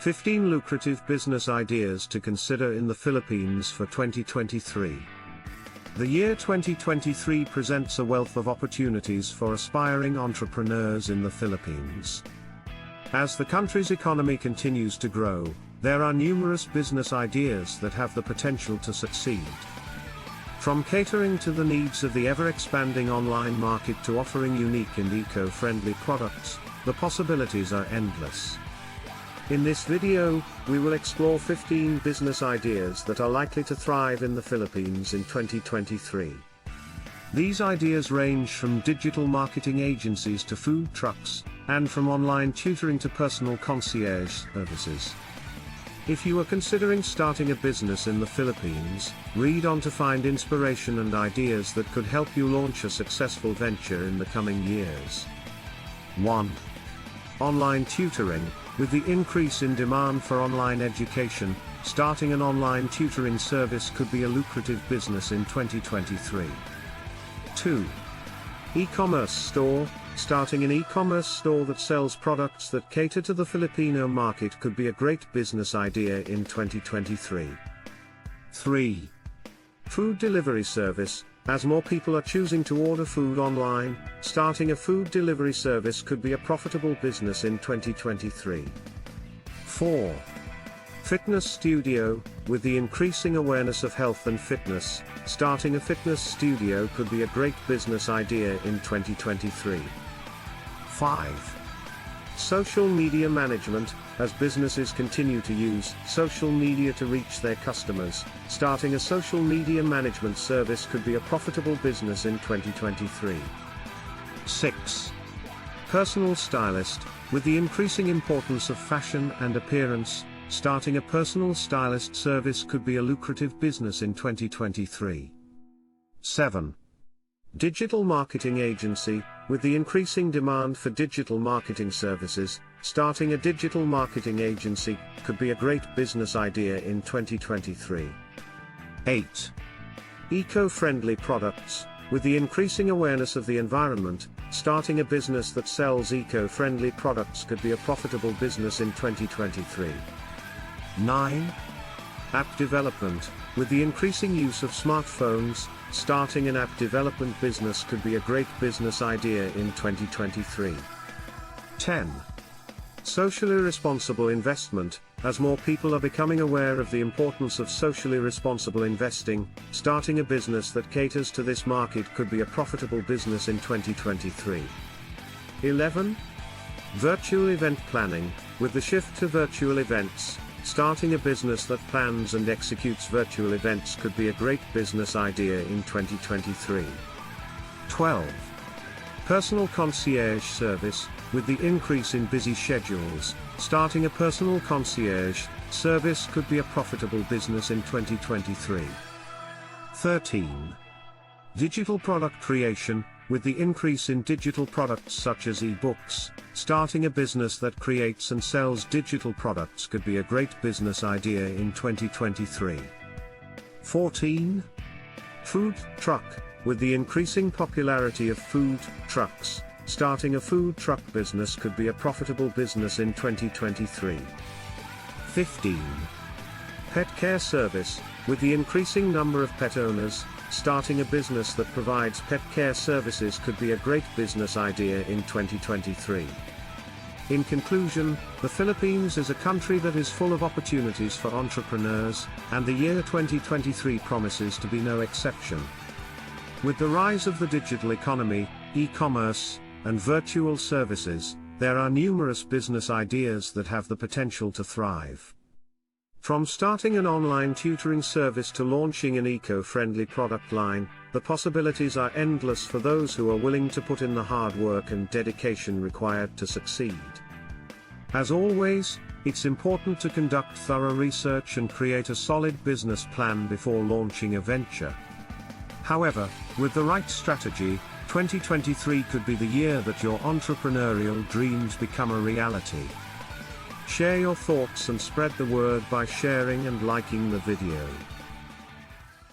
15 lucrative business ideas to consider in the Philippines for 2023. The year 2023 presents a wealth of opportunities for aspiring entrepreneurs in the Philippines. As the country's economy continues to grow, there are numerous business ideas that have the potential to succeed. From catering to the needs of the ever-expanding online market to offering unique and eco-friendly products, the possibilities are endless. In this video, we will explore 15 business ideas that are likely to thrive in the Philippines in 2023. These ideas range from digital marketing agencies to food trucks, and from online tutoring to personal concierge services. If you are considering starting a business in the Philippines, read on to find inspiration and ideas that could help you launch a successful venture in the coming years. 1. Online tutoring. With the increase in demand for online education, starting an online tutoring service could be a lucrative business in 2023. 2. E-commerce store. Starting an e-commerce store that sells products that cater to the Filipino market could be a great business idea in 2023. 3. Food delivery service. As more people are choosing to order food online, starting a food delivery service could be a profitable business in 2023. 4. Fitness studio. With the increasing awareness of health and fitness, starting a fitness studio could be a great business idea in 2023. 5. Social media management. As businesses continue to use social media to reach their customers, starting a social media management service could be a profitable business in 2023. 6. Personal stylist. With the increasing importance of fashion and appearance, starting a personal stylist service could be a lucrative business in 2023. 7. Digital marketing agency. With the increasing demand for digital marketing services, starting a digital marketing agency could be a great business idea in 2023. 8. Eco-friendly products. With the increasing awareness of the environment, starting a business that sells eco-friendly products could be a profitable business in 2023. 9. App development. With the increasing use of smartphones, starting an app development business could be a great business idea in 2023. 10. Socially responsible investment. As more people are becoming aware of the importance of socially responsible investing, starting a business that caters to this market could be a profitable business in 2023. 11. Virtual event planning. With the shift to virtual events, starting a business that plans and executes virtual events could be a great business idea in 2023. 12. Personal concierge service. With the increase in busy schedules, starting a personal concierge service could be a profitable business in 2023. 13. Digital product creation. With the increase in digital products such as e-books, starting a business that creates and sells digital products could be a great business idea in 2023. 14. Food truck. With the increasing popularity of food trucks, starting a food truck business could be a profitable business in 2023. 15. Pet care service. With the increasing number of pet owners, starting a business that provides pet care services could be a great business idea in 2023. In conclusion, the Philippines is a country that is full of opportunities for entrepreneurs, and the year 2023 promises to be no exception. With the rise of the digital economy, e-commerce, and virtual services, there are numerous business ideas that have the potential to thrive. From starting an online tutoring service to launching an eco-friendly product line, the possibilities are endless for those who are willing to put in the hard work and dedication required to succeed. As always, it's important to conduct thorough research and create a solid business plan before launching a venture. However, with the right strategy, 2023 could be the year that your entrepreneurial dreams become a reality. Share your thoughts and spread the word by sharing and liking the video.